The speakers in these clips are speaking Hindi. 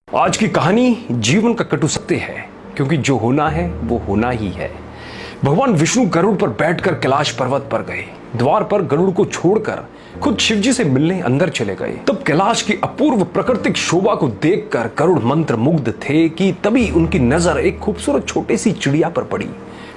आज की कहानी जीवन का कटु सत्य है, क्योंकि जो होना है वो होना ही है। भगवान विष्णु गरुड़ पर बैठकर कैलाश पर्वत पर गए। द्वार पर गरुड़ को छोड़कर खुद शिवजी से मिलने अंदर चले गए। तब कैलाश की अपूर्व प्राकृतिक शोभा को देखकर गरुड़ मंत्र मुग्ध थे कि तभी उनकी नजर एक खूबसूरत छोटी सी चिड़िया पर पड़ी।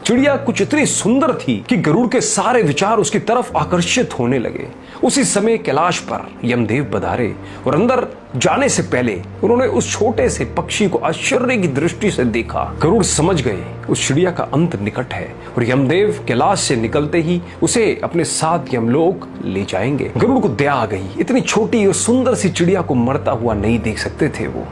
चिड़िया कुछ इतनी सुंदर थी कि गरुड़ के सारे विचार उसकी तरफ आकर्षित होने लगे। उसी समय कैलाश पर यमदेव पधारे और अंदर जाने से पहले उन्होंने उस छोटे से पक्षी को आश्चर्य की दृष्टि से देखा। गरुड़ समझ गए उस चिड़िया का अंत निकट है और यमदेव कैलाश से निकलते ही उसे अपने साथ यमलोक ले जाएंगे। गरुड़ को दया आ गई। इतनी छोटी और सुंदर सी चिड़िया को मरता हुआ नहीं देख सकते थे वो।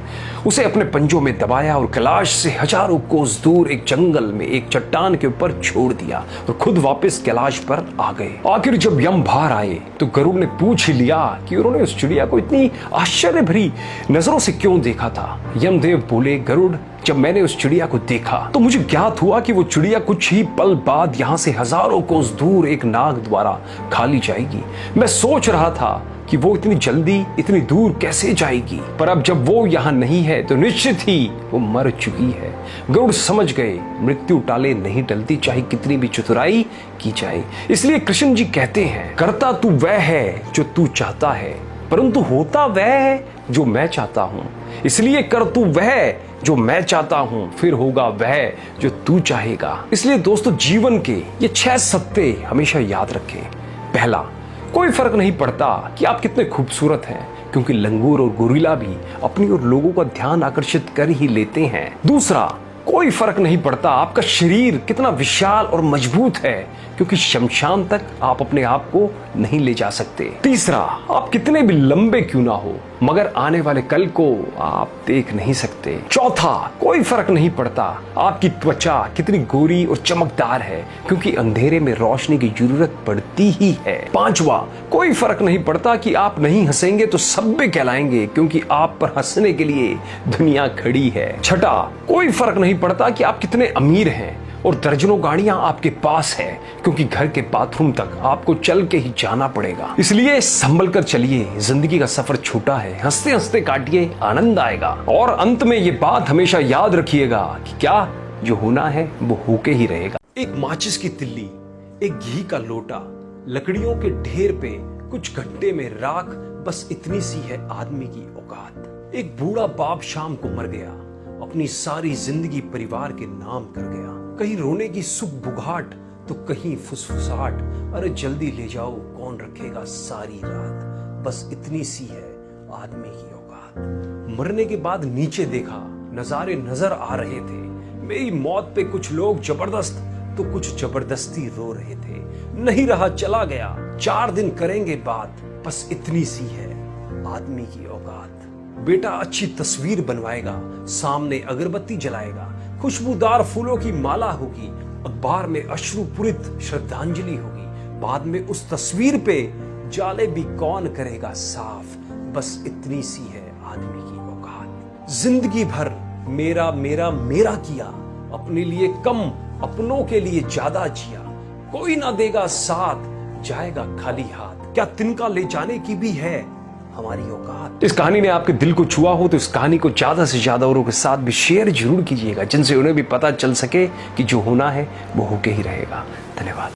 उसे अपने पंजों में दबाया और कैलाश से हजारों कोस दूर एक जंगल में एक चट्टान के ऊपर छोड़ दिया और खुद वापस कैलाश पर आ गए। आखिर जब यम बाहर आए तो गरुड़ ने पूछ ही लिया कि उन्होंने उस चिड़िया को इतनी आश्चर्य भरी नजरों से क्यों देखा था। यमदेव बोले, गरुड़, जब मैंने उस चिड़िया को देखा तो मुझे ज्ञात हुआ कि वो चिड़िया कुछ ही पल बाद यहाँ से हजारों कोस दूर एक नाग द्वारा खा ली जाएगी। मैं सोच रहा था कि वो इतनी जल्दी इतनी दूर कैसे जाएगी, पर अब जब वो यहाँ नहीं है तो निश्चित ही वो मर चुकी है। गरुड़ समझ गए मृत्यु टाले नहीं टलती, चाहे कितनी भी चतुराई की जाए। इसलिए कृष्ण जी कहते हैं, करता तू वह है जो तू चाहता है, परंतु होता वह है जो मैं चाहता हूं। इसलिए कर तू वह जो मैं चाहता हूं, फिर होगा वह जो तू चाहेगा। इसलिए दोस्तों, जीवन के ये 6 सत्य हमेशा याद रखें। पहला, कोई फर्क नहीं पड़ता कि आप कितने खूबसूरत हैं, क्योंकि लंगूर और गोरिल्ला भी अपनी और लोगों का ध्यान आकर्षित कर ही लेते हैं। दूसरा, कोई फर्क नहीं पड़ता आपका शरीर कितना विशाल और मजबूत है, क्योंकि शमशान तक आप अपने आप को नहीं ले जा सकते। तीसरा, आप कितने भी लंबे क्यों ना हो, मगर आने वाले कल को आप देख नहीं सकते। चौथा, कोई फर्क नहीं पड़ता आपकी त्वचा कितनी गोरी और चमकदार है, क्योंकि अंधेरे में रोशनी की जरूरत पड़ती ही है। पांचवा, कोई फर्क नहीं पड़ता कि आप नहीं हंसेंगे तो सभ्य कहलाएंगे, क्योंकि आप पर हंसने के लिए दुनिया खड़ी है। छठा, कोई फर्क नहीं पड़ता कि आप कितने अमीर हैं और दर्जनों गाड़ियां आपके पास है, क्योंकि घर के बाथरूम तक आपको चल के ही जाना पड़ेगा। इसलिए संभल कर चलिए, जिंदगी का सफर छोटा है, हंसते हंसते काटिए, आनंद आएगा। और अंत में ये बात हमेशा याद रखिएगा कि क्या जो होना है वो होके ही रहेगा। एक माचिस की तिल्ली, एक घी का लोटा, लकड़ियों के ढेर पे कुछ गड्ढे में राख, बस इतनी सी है आदमी की औकात। एक बूढ़ा बाप शाम को मर गया, अपनी सारी जिंदगी परिवार के नाम कर गया। कहीं रोने की सुख बुघाट तो कहीं फुसफुसाहट, अरे जल्दी ले जाओ कौन रखेगा सारी रात, बस इतनी सी है आदमी की औकात। मरने के बाद नीचे देखा, नजारे नजर आ रहे थे। मेरी मौत पे कुछ लोग जबरदस्त तो कुछ जबरदस्ती रो रहे थे। नहीं रहा चला गया, 4 दिन करेंगे बात, बस इतनी सी है आदमी की औकात। बेटा अच्छी तस्वीर बनवाएगा, सामने अगरबत्ती जलाएगा, खुशबूदार फूलों की माला होगी, अखबार में अश्रुपूरित श्रद्धांजलि होगी, बाद में उस तस्वीर पे जाले भी कौन करेगा साफ, बस इतनी सी है आदमी की औकात। जिंदगी भर मेरा मेरा मेरा किया, अपने लिए कम अपनों के लिए ज्यादा जिया, कोई ना देगा साथ, जाएगा खाली हाथ, क्या तिनका ले जाने की भी है हमारी औकात। इस कहानी ने आपके दिल को छुआ हो तो इस कहानी को ज्यादा से ज्यादा औरों के साथ भी शेयर जरूर कीजिएगा, जिनसे उन्हें भी पता चल सके कि जो होना है वो होके ही रहेगा। धन्यवाद।